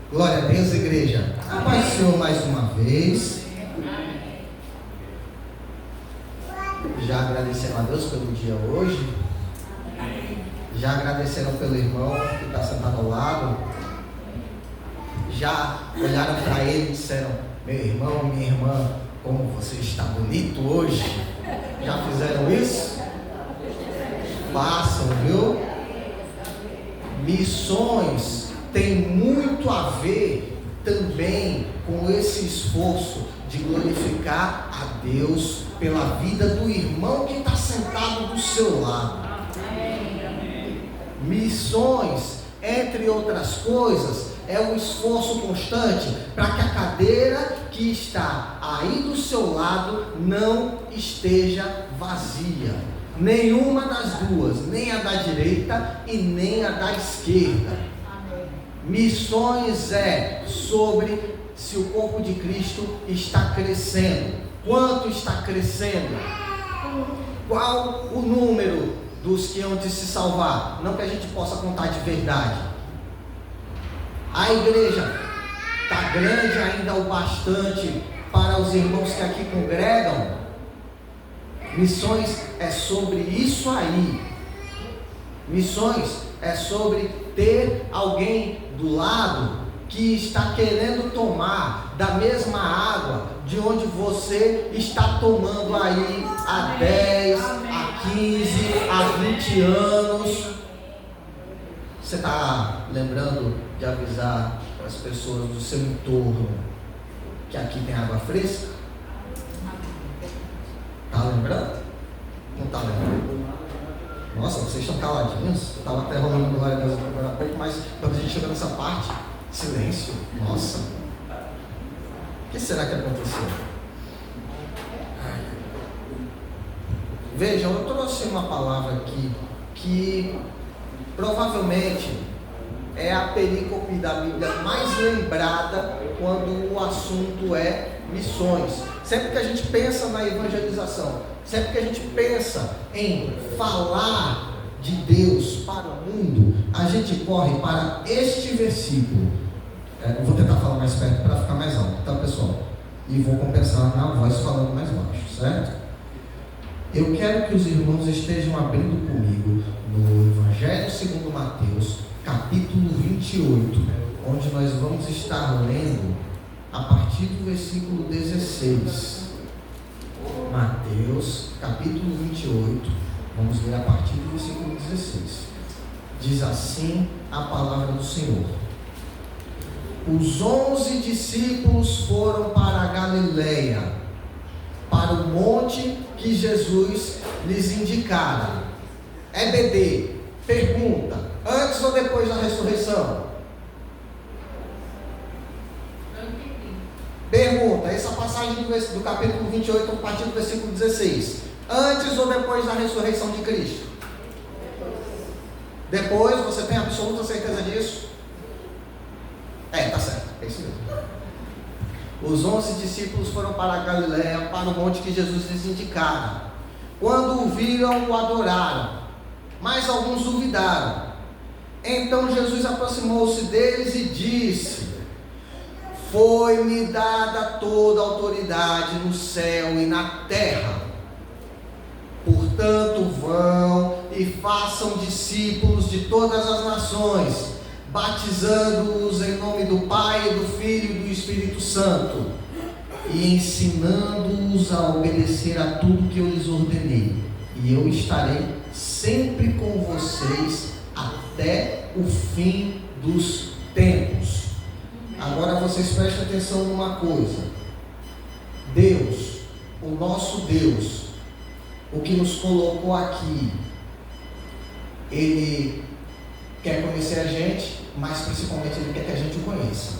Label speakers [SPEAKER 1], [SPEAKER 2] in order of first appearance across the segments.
[SPEAKER 1] Glória a Deus, igreja. A paz do Senhor mais uma vez. Já agradeceram a Deus pelo dia hoje? Já agradeceram pelo irmão que está sentado ao lado? Já olharam para ele e disseram: meu irmão, minha irmã, como você está bonito hoje? Já fizeram isso? Façam, viu? Missões tem muito a ver também com esse esforço de glorificar a Deus pela vida do irmão que está sentado do seu lado. Missões, entre outras coisas, é um esforço constante para que a cadeira que está aí do seu lado não esteja vazia. Nenhuma das duas, nem a da direita e nem a da esquerda. Missões é sobre se o corpo de Cristo está crescendo. Quanto está crescendo? Qual o número dos que hão de se salvar? Não que a gente possa contar de verdade. A igreja está grande ainda o bastante para os irmãos que aqui congregam? Missões é sobre isso aí. Missões é sobre ter alguém do lado que está querendo tomar da mesma água de onde você está tomando aí há 10, há 15, há 20 anos. Você está lembrando de avisar as pessoas do seu entorno que aqui tem água fresca? Está lembrando? Não está lembrando? Nossa, vocês estão caladinhos? Eu estava até rolando glória a Deus agora há pouco, mas quando a gente chegou nessa parte, silêncio. Nossa. O que será que aconteceu? Vejam, eu trouxe uma palavra aqui que provavelmente é a perícope da Bíblia mais lembrada quando o assunto é missões. Sempre que a gente pensa na evangelização, sempre que a gente pensa em falar de Deus para o mundo, a gente corre para este versículo. Eu vou tentar falar mais perto para ficar mais alto, tá, pessoal? E vou compensar na voz falando mais baixo, certo? Eu quero que os irmãos estejam abrindo comigo no Evangelho segundo Mateus, capítulo 28, onde nós vamos estar lendo a partir do versículo 16. Mateus, capítulo 28, vamos ler a partir do versículo 16. Diz assim a palavra do Senhor: os 11 discípulos foram para a Galileia, para o monte que Jesus lhes indicara. EBD, pergunta: antes ou depois da ressurreição? Pergunta, essa passagem do capítulo 28, a partir do versículo 16. Antes ou depois da ressurreição de Cristo? Depois, você tem absoluta certeza disso? Tá certo, é isso mesmo. Os 11 discípulos foram para a Galileia, para o monte que Jesus lhes indicara. Quando o viram, o adoraram, mas alguns duvidaram. Então Jesus aproximou-se deles e disse: foi-me dada toda a autoridade no céu e na terra. Portanto, vão e façam discípulos de todas as nações, batizando-os em nome do Pai, do Filho e do Espírito Santo, e ensinando-os a obedecer a tudo que eu lhes ordenei. E eu estarei sempre com vocês até o fim dos tempos. Agora vocês prestem atenção numa coisa. Deus, o nosso Deus, o que nos colocou aqui, Ele quer conhecer a gente, mas principalmente Ele quer que a gente o conheça.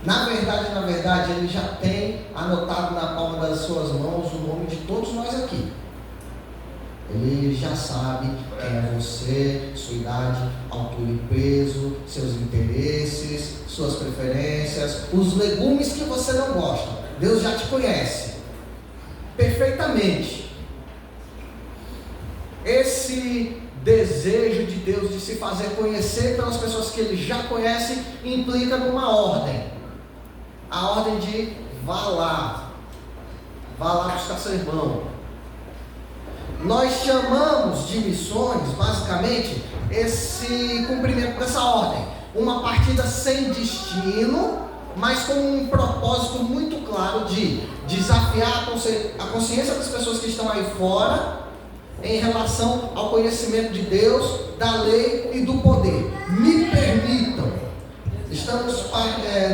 [SPEAKER 1] Na verdade, Ele já tem anotado na palma das suas mãos o nome de todos nós aqui. Ele já sabe quem é você, sua idade, altura e peso, seus interesses, suas preferências, os legumes que você não gosta. Deus já te conhece perfeitamente. Esse desejo de Deus de se fazer conhecer pelas pessoas que Ele já conhece, implica numa ordem. A ordem de vá lá buscar seu irmão. Nós chamamos de missões, basicamente, esse cumprimento dessa ordem. Uma partida sem destino, mas com um propósito muito claro de desafiar a consciência das pessoas que estão aí fora em relação ao conhecimento de Deus, da lei e do poder. Me permitam, estamos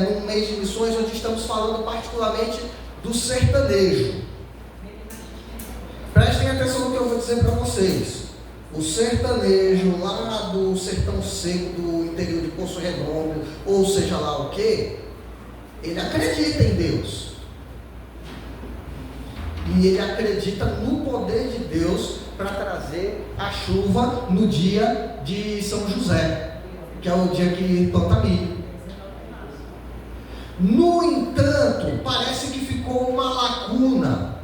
[SPEAKER 1] num mês de missões onde estamos falando particularmente do sertanejo. Prestem atenção no que eu vou dizer para vocês. O sertanejo lá do sertão seco do interior de Poço Redondo, ou seja lá o que, ele acredita em Deus. E ele acredita no poder de Deus para trazer a chuva no dia de São José, que é o dia que planta milho. No entanto, parece que ficou uma lacuna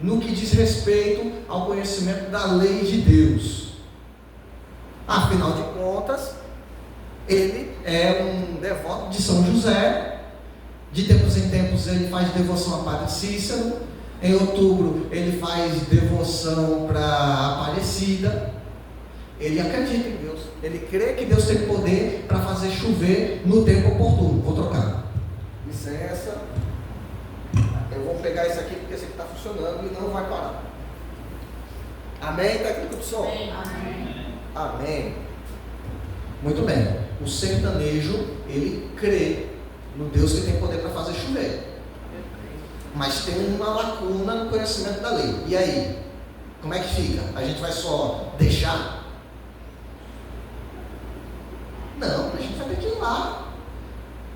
[SPEAKER 1] no que diz respeito ao conhecimento da lei de Deus. Afinal de contas, ele é um devoto de São José. De tempos em tempos ele faz devoção a Padre Cícero. Em outubro ele faz devoção para Aparecida. Ele acredita em Deus. Ele crê que Deus tem poder para fazer chover no tempo oportuno. Vou trocar. Licença. Eu vou pegar esse aqui porque esse aqui está funcionando e não vai parar. Amém? Técnico de som? Amém. Amém. Muito bem. O sertanejo, ele crê no Deus que tem poder para fazer chover. Mas tem uma lacuna no conhecimento da lei. E aí? Como é que fica? A gente vai só deixar? Não, a gente vai ter que ir lá.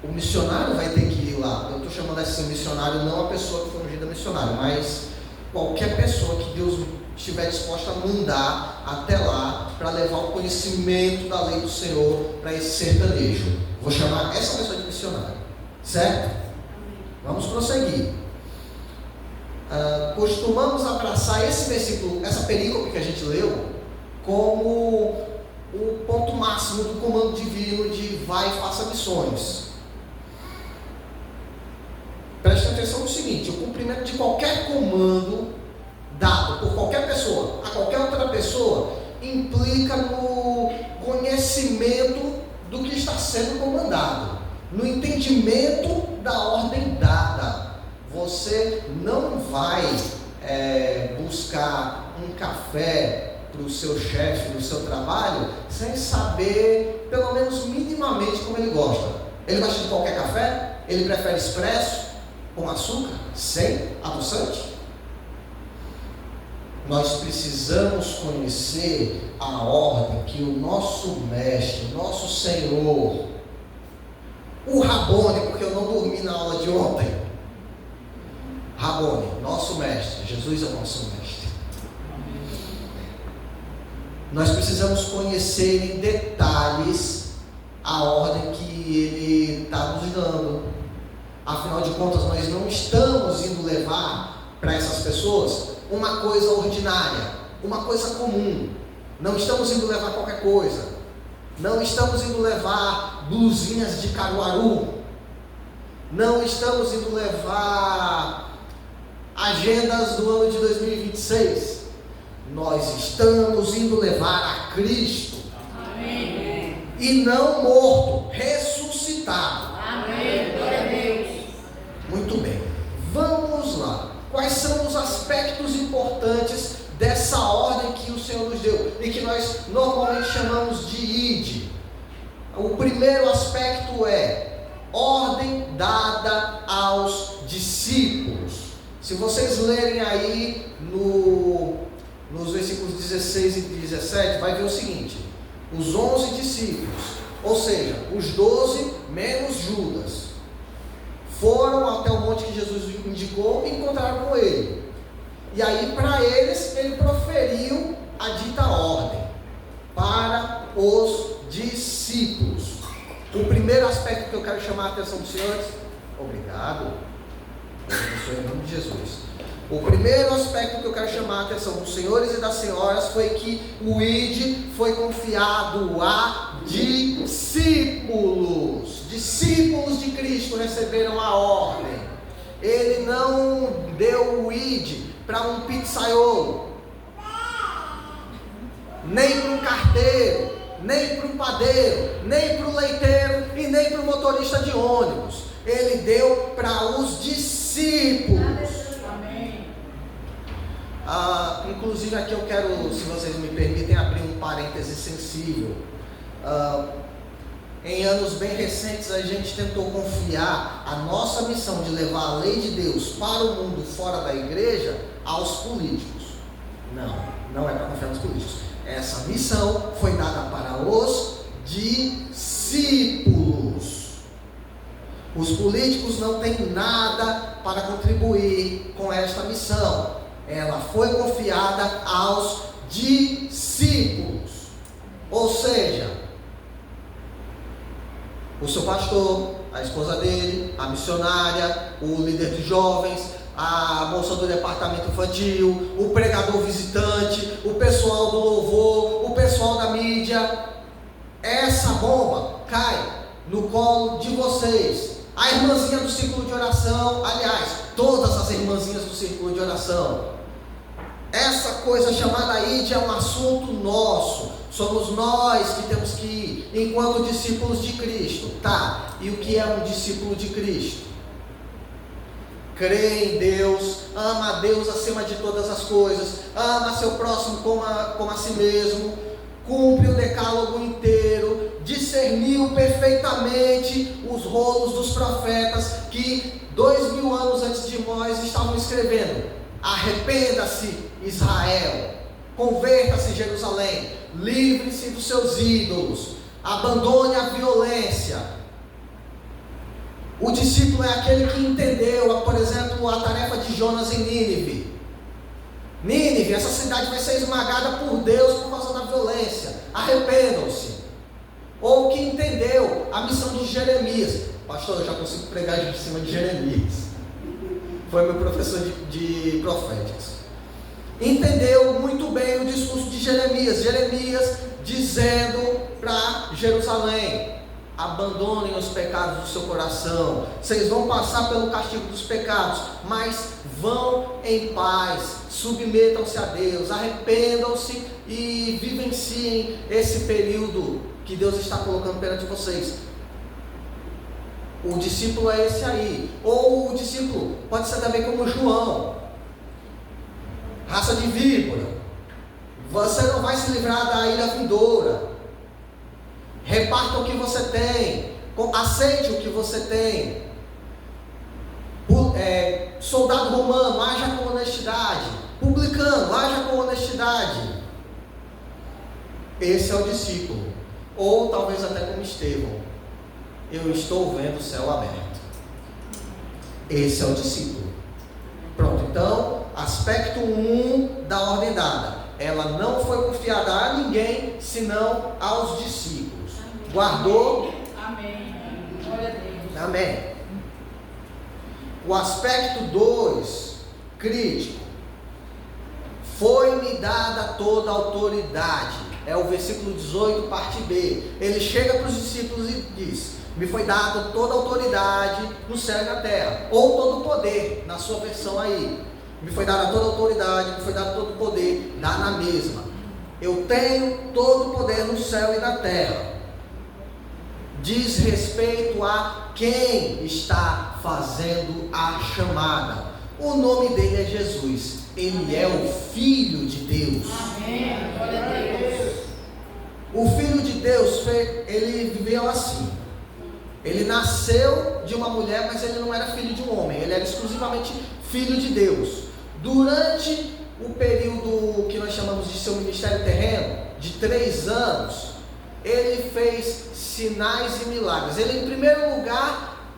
[SPEAKER 1] O missionário vai ter que ir lá. Eu estou chamando assim missionário, não a pessoa que foi ungida missionário, mas qualquer pessoa que Deus estiver disposta a mandar até lá para levar o conhecimento da lei do Senhor para esse sertanejo. Vou chamar essa pessoa de missionário. Certo? Vamos prosseguir. Costumamos abraçar esse versículo, essa perícope que a gente leu, como o ponto máximo do comando divino de vai e faça missões. Preste atenção no seguinte: o cumprimento de qualquer comando dado por qualquer pessoa a qualquer outra pessoa implica no conhecimento do que está sendo comandado, no entendimento da ordem dada. Você não vai buscar um café para o seu chefe no seu trabalho sem saber, pelo menos minimamente, como ele gosta. Ele gosta de qualquer café? Ele prefere expresso, com açúcar, sem adoçante? Nós precisamos conhecer a ordem que o nosso mestre, o nosso Senhor, o Rabone, porque eu não dormi na aula de ontem. Rabone, nosso mestre, Jesus é o nosso mestre. Nós precisamos conhecer em detalhes a ordem que Ele está nos dando. Afinal de contas, nós não estamos indo levar para essas pessoas uma coisa ordinária, uma coisa comum. Não estamos indo levar qualquer coisa. Não estamos indo levar blusinhas de Caruaru. Não estamos indo levar agendas do ano de 2026. Nós estamos indo levar a Cristo. Amém. E não morto, ressuscitado. Amém. Glória a Deus. Muito bem. Vamos lá. Quais são os aspectos importantes dessa ordem que o Senhor nos deu e que nós normalmente chamamos de ID? O primeiro aspecto é ordem dada aos discípulos. Se vocês lerem aí nos versículos 16 e 17, vai ver o seguinte: os 11 discípulos, ou seja, os 12 menos Judas, foram até o monte que Jesus indicou e encontraram com ele. E aí, para eles, ele proferiu a dita ordem para os discípulos. O primeiro aspecto que eu quero chamar a atenção dos senhores, obrigado, em nome de Jesus. O primeiro aspecto que eu quero chamar a atenção dos senhores e das senhoras foi que o ID foi confiado a discípulos. Discípulos de Cristo receberam a ordem. Ele não deu o ID para um pizzaiolo, nem para um carteiro, nem para o padeiro, nem para o leiteiro e nem para o motorista de ônibus. Ele deu para os discípulos. Inclusive aqui eu quero, se vocês me permitem, abrir um parêntese sensível. Em anos bem recentes a gente tentou confiar a nossa missão de levar a lei de Deus para o mundo fora da igreja aos políticos. Não é para confiar nos políticos. Essa missão foi dada para os discípulos. Os políticos não têm nada para contribuir com esta missão. Ela foi confiada aos discípulos. Ou seja, o seu pastor, a esposa dele, a missionária, o líder de jovens, a moça do departamento infantil, o pregador visitante, o pessoal do louvor, o pessoal da mídia. Essa bomba cai no colo de vocês. A irmãzinha do círculo de oração, aliás, todas as irmãzinhas do círculo de oração. Essa coisa chamada ID é um assunto nosso. Somos nós que temos que ir, enquanto discípulos de Cristo. Tá, e o que é um discípulo de Cristo? Crê em Deus, ama a Deus acima de todas as coisas, ama seu próximo como a si mesmo, cumpre o decálogo inteiro, discerniu perfeitamente os rolos dos profetas que 2000 anos antes de nós estavam escrevendo: arrependa-se Israel, converta-se Jerusalém, livre-se dos seus ídolos, abandone a violência. O discípulo é aquele que entendeu, por exemplo, a tarefa de Jonas em Nínive. Nínive, essa cidade vai ser esmagada por Deus por causa da violência. Arrependam-se. Ou que entendeu a missão de Jeremias. Pastor, eu já consigo pregar de cima de Jeremias. Foi meu professor de proféticas. Entendeu muito bem o discurso de Jeremias. Jeremias dizendo para Jerusalém: abandonem os pecados do seu coração. Vocês vão passar pelo castigo dos pecados, mas vão em paz, submetam-se a Deus, arrependam-se e vivenciem esse período que Deus está colocando perante vocês. O discípulo é esse aí. Ou o discípulo pode ser também como João, raça de víbora. Você não vai se livrar da ira vindoura. Reparta o que você tem, aceite o que você tem. Soldado romano, haja com honestidade. Publicano, haja com honestidade. Esse é o discípulo. Ou talvez até como Estevão: eu estou vendo o céu aberto. Esse é o discípulo. Pronto, então, aspecto 1 da ordem dada: ela não foi confiada a ninguém, senão aos discípulos. Guardou?
[SPEAKER 2] Amém. Glória a Deus.
[SPEAKER 1] Amém. O aspecto 2, crítico: foi-me dada toda a autoridade. É o versículo 18, parte B. Ele chega para os discípulos e diz: me foi dada toda a autoridade no céu e na terra. Ou todo o poder, na sua versão aí. Me foi dada toda a autoridade, me foi dado todo o poder. Dá na mesma. Eu tenho todo o poder no céu e na terra. Diz respeito a quem está fazendo a chamada. O nome dele é Jesus. Ele é o Filho de Deus.
[SPEAKER 2] Amém. Glória a Deus.
[SPEAKER 1] O Filho de Deus, ele viveu assim. Ele nasceu de uma mulher, mas ele não era filho de um homem. Ele era exclusivamente Filho de Deus. Durante o período que nós chamamos de seu ministério terreno, de 3 anos, ele fez sinais e milagres. Ele, em primeiro lugar,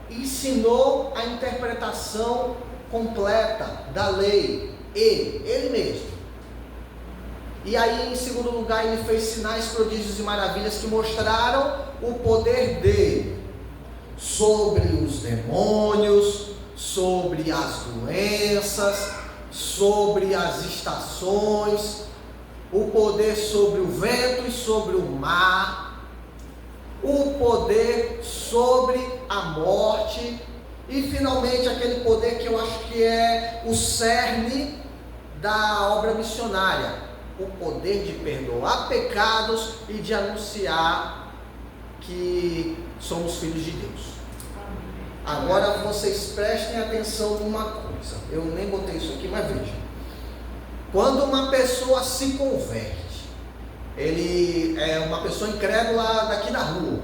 [SPEAKER 1] ensinou a interpretação completa da lei. Ele mesmo. E aí, em segundo lugar, ele fez sinais, prodígios e maravilhas que mostraram o poder dele. sobre os demônios, sobre as doenças, sobre as estações, o poder sobre o vento e sobre o mar, o poder sobre a morte e finalmente aquele poder que eu acho que é o cerne da obra missionária, o poder de perdoar pecados e de anunciar que somos filhos de Deus. Agora vocês prestem atenção numa coisa, eu nem botei isso aqui, mas vejam. Quando uma pessoa se converte, ele é uma pessoa incrédula daqui da rua,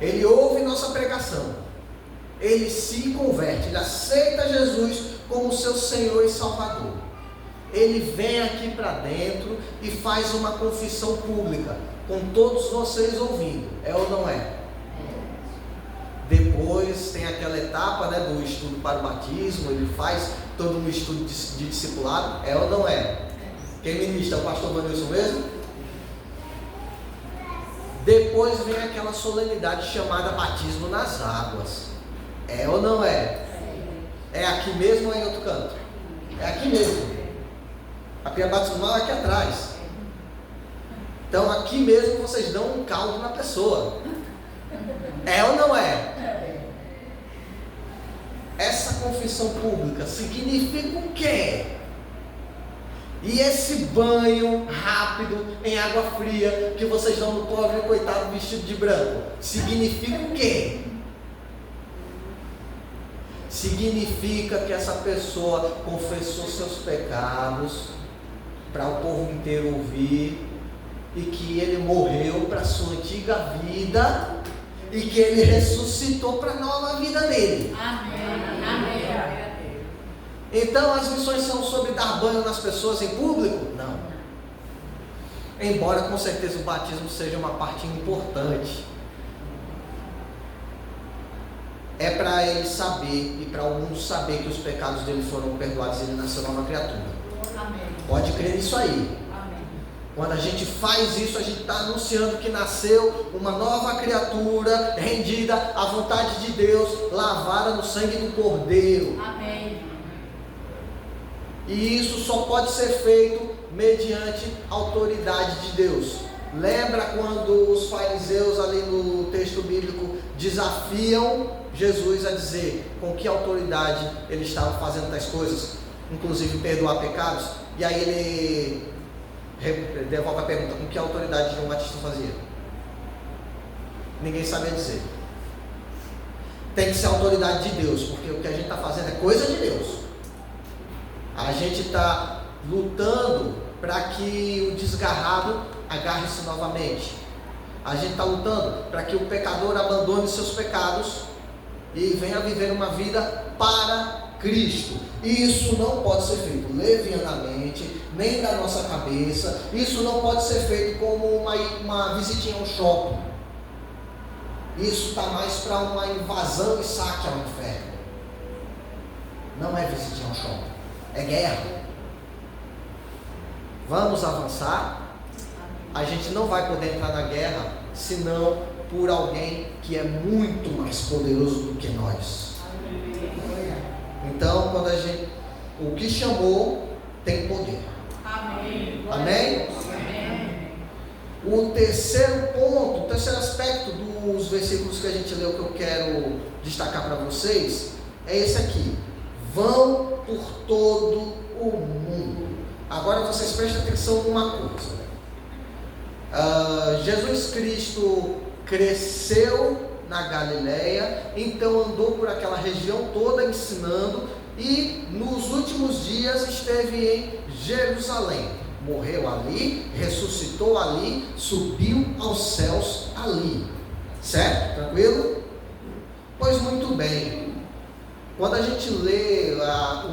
[SPEAKER 1] ele ouve nossa pregação, ele se converte, ele aceita Jesus como seu Senhor e Salvador. Ele vem aqui para dentro e faz uma confissão pública, com todos vocês ouvindo, é ou não é? Depois tem aquela etapa, né, do estudo para o batismo, ele faz todo um estudo de discipulado, é ou não é? Quem ministra é o pastor Vanilson mesmo? Depois vem aquela solenidade chamada batismo nas águas, é ou não é? É aqui mesmo ou é em outro canto? É aqui mesmo. A pia batismal é aqui atrás. Então aqui mesmo vocês dão um caldo na pessoa. É ou não é? Essa confissão pública significa o quê? E esse banho rápido em água fria que vocês dão no pobre coitado vestido de branco, significa o quê? Significa que essa pessoa confessou seus pecados para o povo inteiro ouvir e que ele morreu para a sua antiga vida e que ele ressuscitou para a nova vida dele.
[SPEAKER 2] Amém. Amém.
[SPEAKER 1] Então as missões são sobre dar banho nas pessoas em público? Não. Embora com certeza o batismo seja uma parte importante. É para ele saber e para o mundo saber que os pecados dele foram perdoados e ele nasceu nova criatura.
[SPEAKER 2] Amém.
[SPEAKER 1] Pode crer nisso aí.
[SPEAKER 2] Amém.
[SPEAKER 1] Quando a gente faz isso, a gente está anunciando que nasceu uma nova criatura rendida à vontade de Deus, lavada no sangue do Cordeiro.
[SPEAKER 2] Amém.
[SPEAKER 1] E isso só pode ser feito mediante a autoridade de Deus. Lembra quando os fariseus ali no texto bíblico desafiam Jesus a dizer com que autoridade ele estava fazendo tais coisas, inclusive perdoar pecados? E aí ele devolve a pergunta: com que autoridade João Batista fazia? Ninguém sabia dizer. Tem que ser a autoridade de Deus, porque o que a gente está fazendo é coisa de Deus. A gente está lutando para que o desgarrado agarre-se novamente. A gente está lutando para que o pecador abandone seus pecados e venha viver uma vida para Cristo. Isso não pode ser feito levianamente, nem da nossa cabeça. Isso não pode ser feito como uma visitinha ao shopping. Isso está mais para uma invasão e saque ao inferno. Não é visitinha ao shopping, é guerra. Vamos avançar. A gente não vai poder entrar na guerra senão por alguém que é muito mais poderoso do que nós. Então, o que chamou tem poder.
[SPEAKER 2] Amém.
[SPEAKER 1] Amém?
[SPEAKER 2] Amém.
[SPEAKER 1] O terceiro ponto, o terceiro aspecto dos versículos que a gente leu, que eu quero destacar para vocês, é esse aqui: vão por todo o mundo. Agora vocês prestem atenção numa coisa. Jesus Cristo cresceu na Galileia, então andou por aquela região toda ensinando, e nos últimos dias esteve em Jerusalém. Morreu ali, ressuscitou ali, subiu aos céus ali. Certo? Tranquilo? Pois muito bem. Quando a gente lê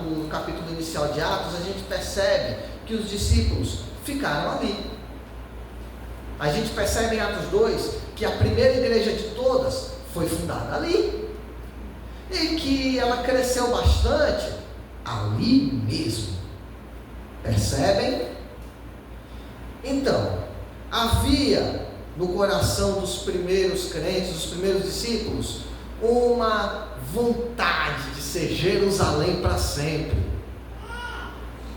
[SPEAKER 1] o capítulo inicial de Atos, a gente percebe que os discípulos ficaram ali. A gente percebe em Atos 2 que a primeira igreja de todas foi fundada ali. E que ela cresceu bastante ali mesmo. Percebem? Então, havia no coração dos primeiros crentes, dos primeiros discípulos, uma vontade de ser Jerusalém para sempre.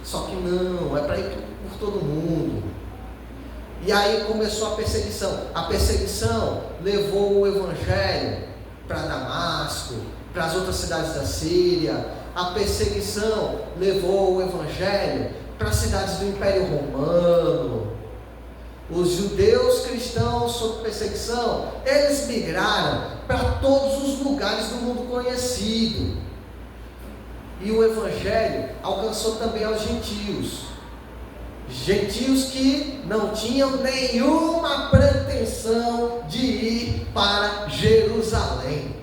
[SPEAKER 1] Só que não, é para ir por todo mundo. E aí começou a perseguição. A perseguição levou o evangelho para Damasco, para as outras cidades da Síria. A perseguição levou o evangelho para as cidades do Império Romano. Os judeus cristãos sob perseguição, eles migraram para todos os lugares do mundo conhecido. E o evangelho alcançou também aos gentios. Gentios que não tinham nenhuma pretensão de ir para Jerusalém.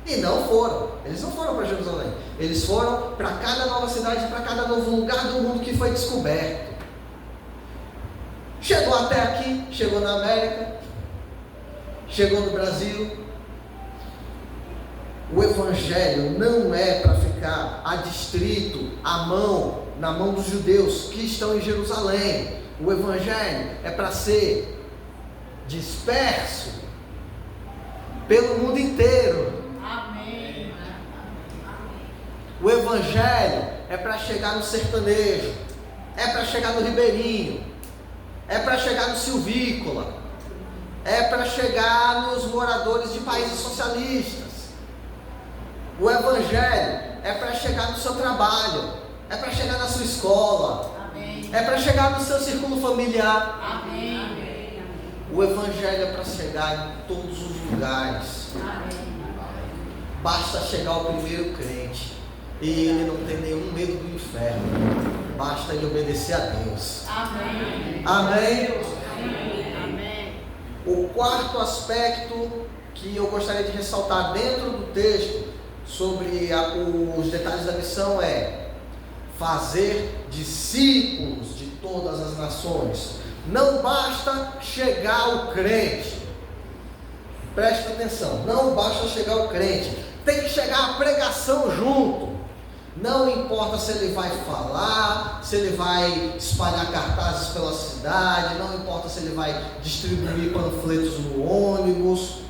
[SPEAKER 1] E não foram. Eles não foram para Jerusalém. Eles foram para cada nova cidade, para cada novo lugar do mundo que foi descoberto. Chegou até aqui, chegou na América, chegou no Brasil. O evangelho não é para ficar adstrito na mão dos judeus que estão em Jerusalém. O evangelho é para ser disperso pelo mundo inteiro.
[SPEAKER 2] Amém.
[SPEAKER 1] O evangelho é para chegar no sertanejo, é para chegar no ribeirinho, é para chegar no silvícola, é para chegar nos moradores de países socialistas. O evangelho é para chegar no seu trabalho, é para chegar na sua escola,
[SPEAKER 2] Amém.
[SPEAKER 1] É para chegar no seu círculo familiar.
[SPEAKER 2] Amém.
[SPEAKER 1] O evangelho é para chegar em todos os lugares.
[SPEAKER 2] Amém.
[SPEAKER 1] Basta chegar ao primeiro crente e ele não tem nenhum medo do inferno. Basta ele obedecer a Deus.
[SPEAKER 2] Amém.
[SPEAKER 1] Amém?
[SPEAKER 2] Amém.
[SPEAKER 1] O quarto aspecto que eu gostaria de ressaltar dentro do texto sobre os detalhes da missão é fazer discípulos de todas as nações. Não basta chegar o crente. Preste atenção, não basta chegar o crente, tem que chegar a pregação junto. Não importa se ele vai falar, se ele vai espalhar cartazes pela cidade, não importa se ele vai distribuir panfletos no ônibus.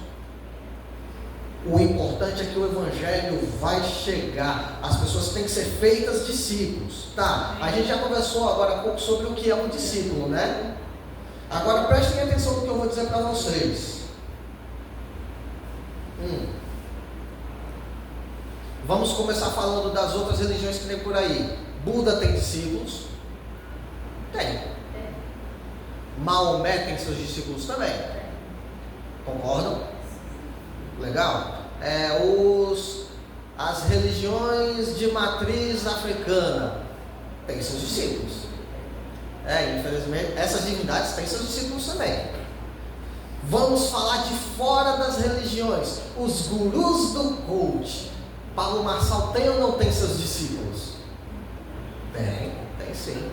[SPEAKER 1] O importante é que o evangelho vai chegar. As pessoas têm que ser feitas discípulos. Tá, a gente já conversou agora há pouco sobre o que é um discípulo, né? Agora prestem atenção no que eu vou dizer para vocês. Vamos começar falando das outras religiões que tem por aí. Buda tem discípulos? Tem. Maomé tem seus discípulos também. Concordam? Legal? As religiões de matriz africana têm seus discípulos. Infelizmente, essas divindades têm seus discípulos também. Vamos falar de fora das religiões. Os gurus do coach. Paulo Marçal tem ou não tem seus discípulos? Tem sim.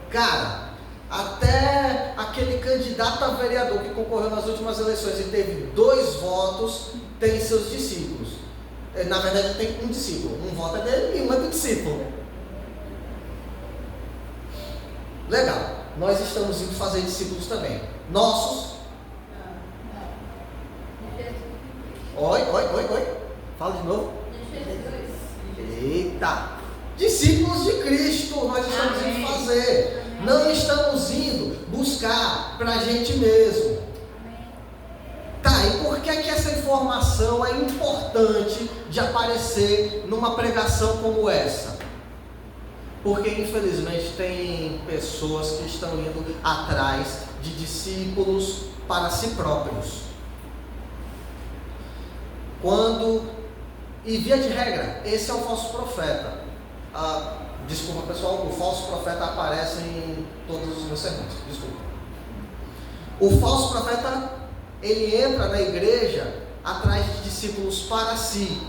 [SPEAKER 1] Cara, até aquele candidato a vereador que concorreu nas últimas eleições e teve 2 votos, tem seus discípulos. Na verdade, tem um discípulo. Um voto é dele e um é do discípulo. Legal. Nós estamos indo fazer discípulos também. Nossos. Oi. Fala de novo. Eita! Discípulos de Cristo nós estamos indo fazer. Não estamos indo buscar para a gente mesmo. Tá, e por que essa informação é importante de aparecer numa pregação como essa? Porque infelizmente tem pessoas que estão indo atrás de discípulos para si próprios. E via de regra, esse é o falso profeta. Desculpa pessoal, o falso profeta aparece em todos os meus sermões. Desculpa. O falso profeta, ele entra na igreja atrás de discípulos para si,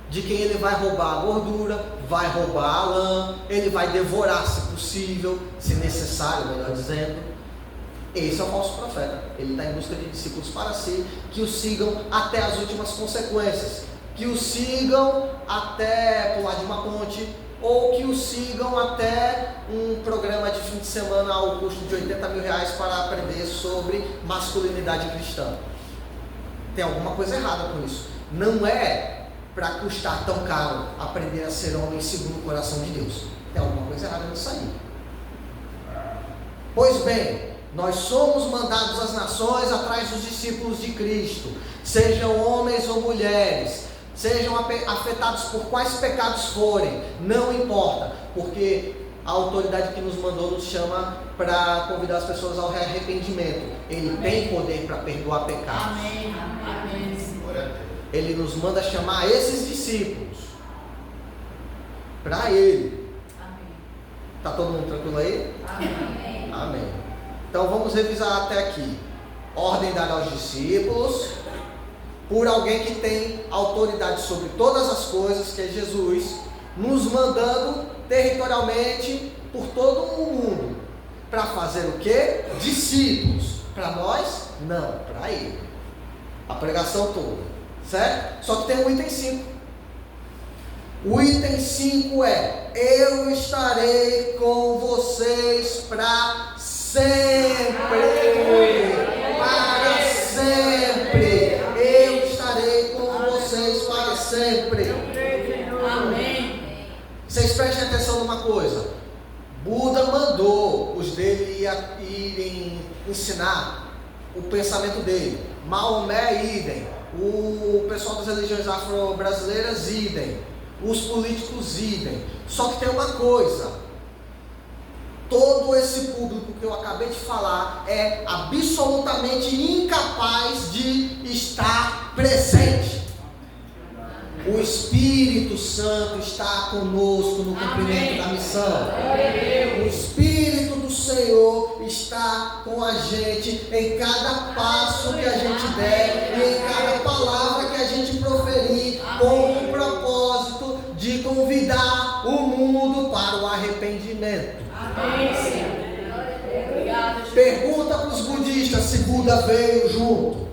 [SPEAKER 1] de quem ele vai roubar a gordura, vai roubar a lã, ele vai devorar se possível, se necessário, melhor dizendo. Esse é o falso profeta. Ele está em busca de discípulos para si, que o sigam até as últimas consequências, que o sigam até pular de uma ponte, ou que o sigam até um programa de fim de semana ao custo de R$80 mil para aprender sobre masculinidade cristã. Tem alguma coisa errada com isso. Não é para custar tão caro aprender a ser homem segundo o coração de Deus. Tem alguma coisa errada nisso aí. Pois bem, nós somos mandados às nações atrás dos discípulos de Cristo, sejam homens ou mulheres, sejam afetados por quais pecados forem, não importa, porque a autoridade que nos mandou nos chama para convidar as pessoas ao arrependimento. Ele tem poder para perdoar pecados.
[SPEAKER 2] Amém. Amém.
[SPEAKER 1] Ele nos manda chamar esses discípulos para Ele. Está todo mundo tranquilo aí?
[SPEAKER 2] Amém.
[SPEAKER 1] Amém. Então vamos revisar até aqui. Ordem dada aos discípulos, por alguém que tem autoridade sobre todas as coisas, que é Jesus, nos mandando territorialmente por todo o mundo. Para fazer o quê? Discípulos. Para nós? Não, para Ele. A pregação toda. Certo? Só que tem o item 5. O item 5 é: eu estarei com vocês para sempre. Para sempre. Eu estarei com vocês para sempre.
[SPEAKER 2] Amém.
[SPEAKER 1] Vocês prestem atenção numa coisa. Buda mandou os dele irem ensinar o pensamento dele. Maomé, idem. O pessoal das religiões afro-brasileiras, idem. Os políticos, idem. Só que tem uma coisa: todo esse público que eu acabei de falar é absolutamente incapaz de estar presente. O Espírito Santo está conosco no cumprimento da missão. O Espírito do Senhor está com a gente em cada passo que a gente der e em cada palavra que a gente proferir, com o propósito de convidar o mundo para o arrependimento.
[SPEAKER 2] Amém.
[SPEAKER 1] Pergunta para os budistas se Buda veio junto.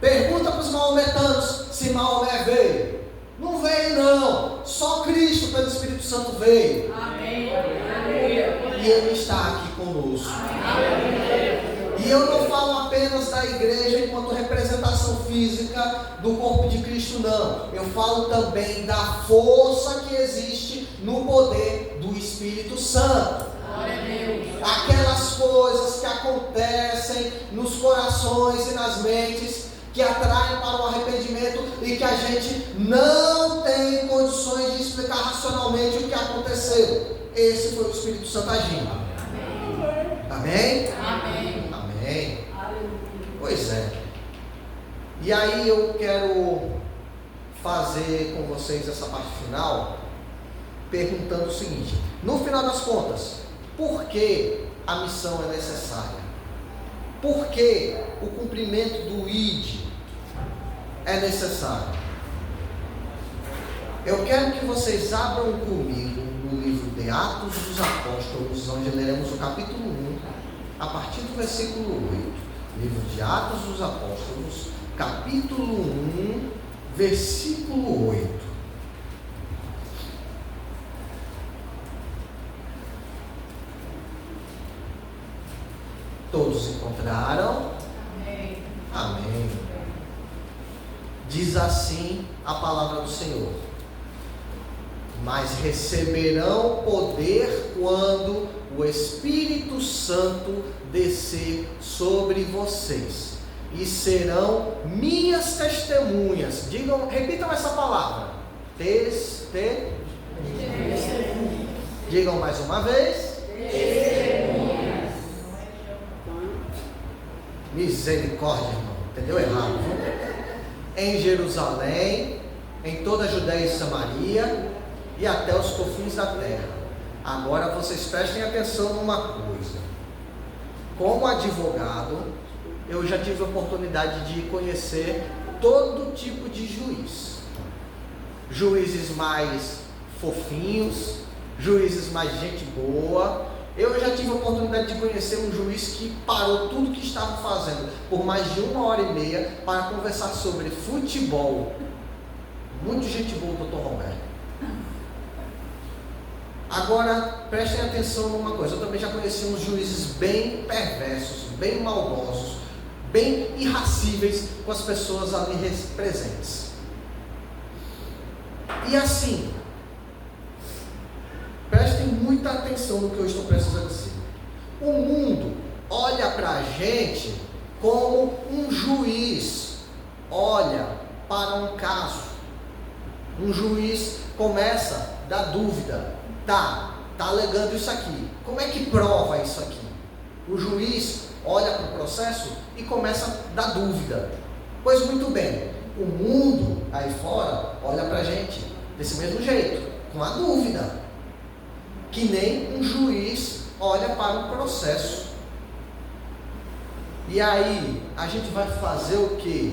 [SPEAKER 1] Pergunta para os maometanos se Maomé veio. Não veio não. Só Cristo pelo Espírito Santo veio.
[SPEAKER 2] Amém.
[SPEAKER 1] E Ele está aqui conosco.
[SPEAKER 2] Amém.
[SPEAKER 1] E eu não falo apenas da igreja enquanto representação física do corpo de Cristo, não. Eu falo também da força que existe no poder do Espírito Santo.
[SPEAKER 2] Glória a Deus.
[SPEAKER 1] Aquelas coisas que acontecem nos corações e nas mentes, que atraem para o arrependimento e que a gente não tem condições de explicar racionalmente o que aconteceu. Esse foi o Espírito Santo agindo. Amém?
[SPEAKER 2] Amém.
[SPEAKER 1] Amém. Pois é. E aí eu quero fazer com vocês essa parte final, perguntando o seguinte: no final das contas, por que a missão é necessária? Por que o cumprimento do ID é necessário? Eu quero que vocês abram comigo no livro de Atos dos Apóstolos, onde leremos o capítulo 1, a partir do versículo 8. Livro de Atos dos Apóstolos, capítulo 1, versículo 8. Todos encontraram?
[SPEAKER 2] Amém.
[SPEAKER 1] Amém. Diz assim a palavra do Senhor: mas receberão poder quando o Espírito Santo descer sobre vocês, e serão minhas testemunhas. Repitam essa palavra. Digam mais uma vez. Misericórdia, irmão. Entendeu errado, viu? Em Jerusalém, em toda a Judéia e Samaria e até os confins da terra. Agora vocês prestem atenção numa coisa. Como advogado, eu já tive a oportunidade de conhecer todo tipo de juiz. Juízes mais fofinhos, juízes mais gente boa. Eu já tive a oportunidade de conhecer um juiz que parou tudo que estava fazendo por mais de 1h30 para conversar sobre futebol. Muito gente boa, doutor Roberto. Agora, prestem atenção numa coisa. Eu também já conheci uns juízes bem perversos, bem maldosos, bem irracíveis com as pessoas ali presentes. E assim, prestem muita atenção no que eu estou precisando dizer. O mundo olha para a gente como um juiz olha para um caso. Um juiz começa a dar dúvida. Tá alegando isso aqui. Como é que prova isso aqui? O juiz olha para o processo e começa a dar dúvida. Pois muito bem, o mundo aí fora olha para a gente desse mesmo jeito, com a dúvida. Que nem um juiz olha para um processo. E aí, a gente vai fazer o quê?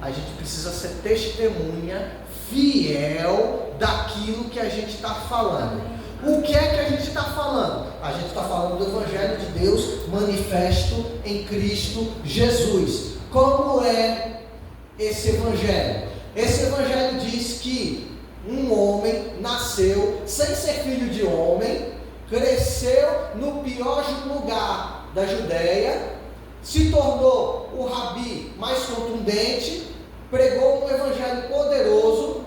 [SPEAKER 1] A gente precisa ser testemunha fiel daquilo que a gente está falando. O que é que a gente está falando? A gente está falando do Evangelho de Deus manifesto em Cristo Jesus. Como é esse Evangelho? Esse Evangelho diz que um homem nasceu sem ser filho de homem, cresceu no pior lugar da Judéia, se tornou o rabi mais contundente, pregou um evangelho poderoso,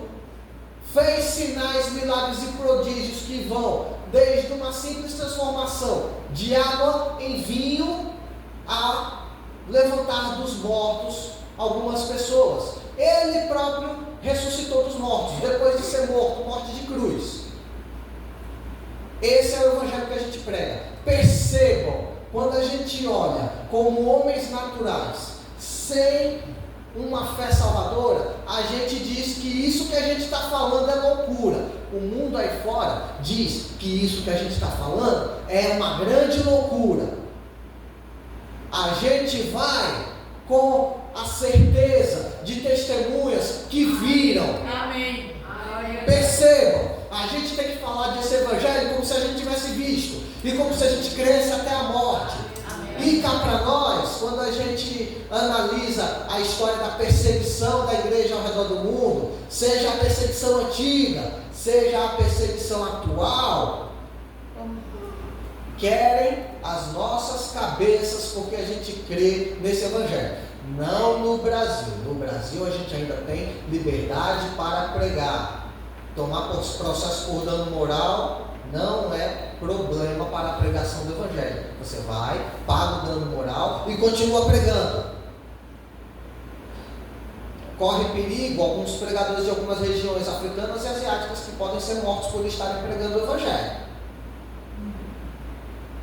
[SPEAKER 1] fez sinais, milagres e prodígios que vão desde uma simples transformação de água em vinho a levantar dos mortos algumas pessoas. Ele próprio ressuscitou dos mortos, depois de ser morto, morte de cruz. Esse é o evangelho que a gente prega. Percebam, quando a gente olha como homens naturais, sem uma fé salvadora, a gente diz que isso que a gente está falando é loucura. O mundo aí fora diz que isso que a gente está falando é uma grande loucura. A gente vai com a certeza de testemunhas que viram.
[SPEAKER 2] Amém.
[SPEAKER 1] Percebam, a gente tem que falar desse evangelho como se a gente tivesse visto e como se a gente cresce até a morte. E cá para nós, quando a gente analisa a história da perseguição da igreja ao redor do mundo, seja a perseguição antiga, seja a perseguição atual, querem as nossas cabeças porque a gente crê nesse evangelho. Não no Brasil. No Brasil a gente ainda tem liberdade para pregar. Tomar processo por dano moral não é problema para a pregação do evangelho. Você vai, paga o dano moral e continua pregando. Corre perigo alguns pregadores de algumas regiões africanas e asiáticas que podem ser mortos por estarem pregando o evangelho.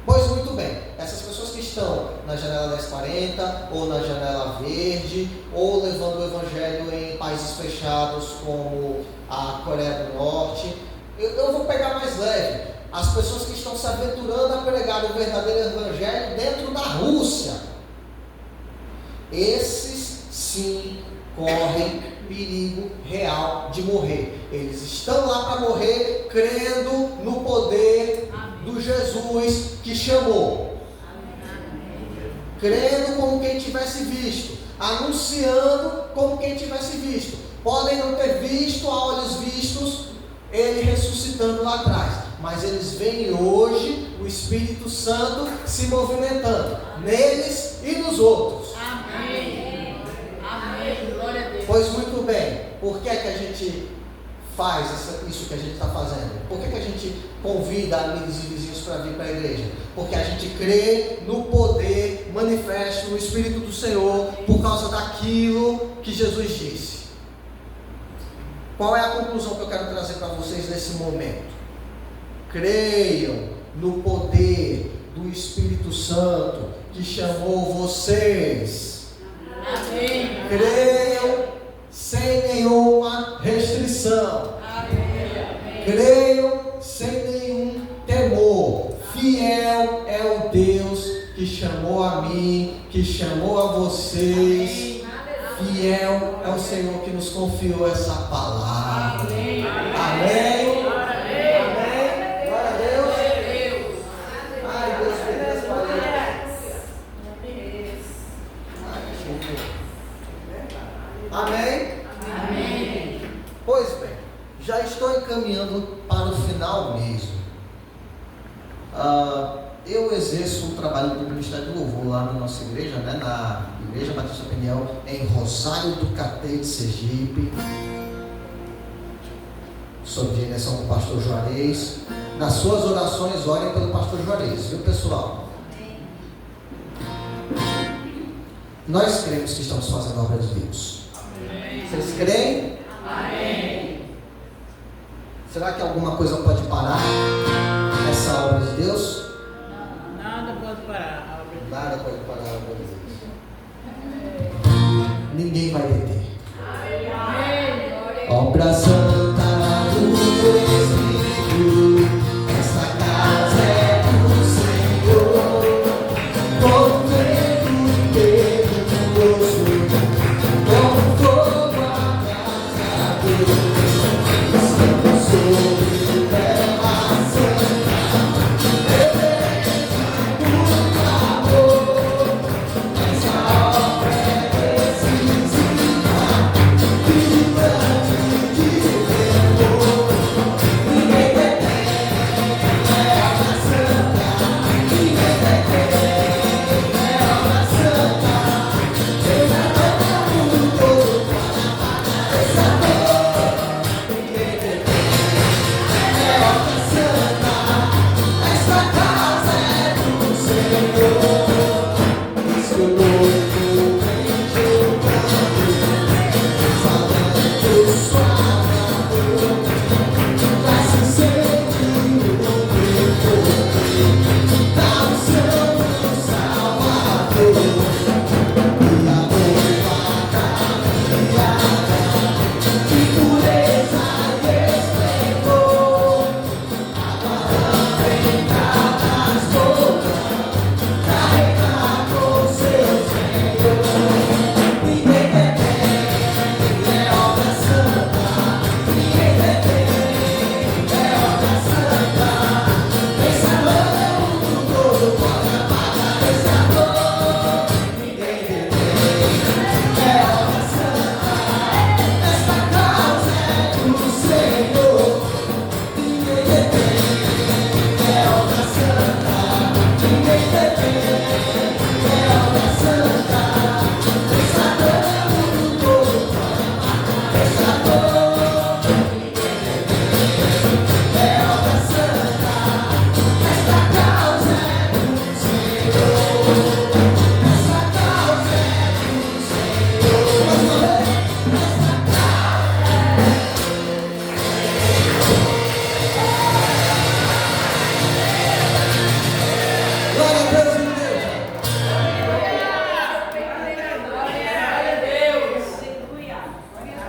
[SPEAKER 1] Pois muito bem, essas pessoas que estão na janela 1040 ou na janela verde ou levando o evangelho em países fechados como a Coreia do Norte, eu vou pegar mais leve. As pessoas que estão se aventurando a pregar o verdadeiro evangelho dentro da Rússia, esses sim correm perigo real de morrer. Eles estão lá para morrer crendo no poder do Jesus que chamou, crendo como quem tivesse visto, anunciando como quem tivesse visto. Podem não ter visto a olhos vistos ele ressuscitando lá atrás, mas eles veem hoje o Espírito Santo se movimentando neles e nos outros.
[SPEAKER 2] Amém. Amém. Glória a Deus.
[SPEAKER 1] Pois muito bem, por que é que a gente faz isso que a gente está fazendo? Por que é que a gente convida amigos e vizinhos para vir para a igreja? Porque a gente crê no poder manifesto no Espírito do Senhor por causa daquilo que Jesus disse. Qual é a conclusão que eu quero trazer para vocês nesse momento? Creiam no poder do Espírito Santo que chamou vocês.
[SPEAKER 2] Amém.
[SPEAKER 1] Creiam sem nenhuma restrição.
[SPEAKER 2] Amém.
[SPEAKER 1] Creiam sem nenhum temor. Fiel é o Deus que chamou a mim, que chamou a vocês. Fiel é o Senhor que nos confiou essa palavra.
[SPEAKER 2] Amém.
[SPEAKER 1] Amém. Amém. Glória a Deus. Ai, Deus feliz para Amém.
[SPEAKER 2] Amém.
[SPEAKER 1] Pois bem, já estou encaminhando para o final mesmo. Eu exerço um trabalho do Ministério do Louvor lá na nossa igreja, né, na Igreja Batista Peniel, em Rosário do Catete, Sergipe, sob direção do pastor Juarez. Nas suas orações, orem pelo pastor Juarez, viu, pessoal? Nós cremos que estamos fazendo a obra de Deus. Amém. Vocês creem?
[SPEAKER 2] Amém.
[SPEAKER 1] Será que alguma coisa pode parar essa obra de Deus?
[SPEAKER 2] Nada pode parar a obra de Deus.
[SPEAKER 1] Nada pode parar a obra de Deus. Ninguém vai deter.
[SPEAKER 2] Amém.
[SPEAKER 1] Obra santa.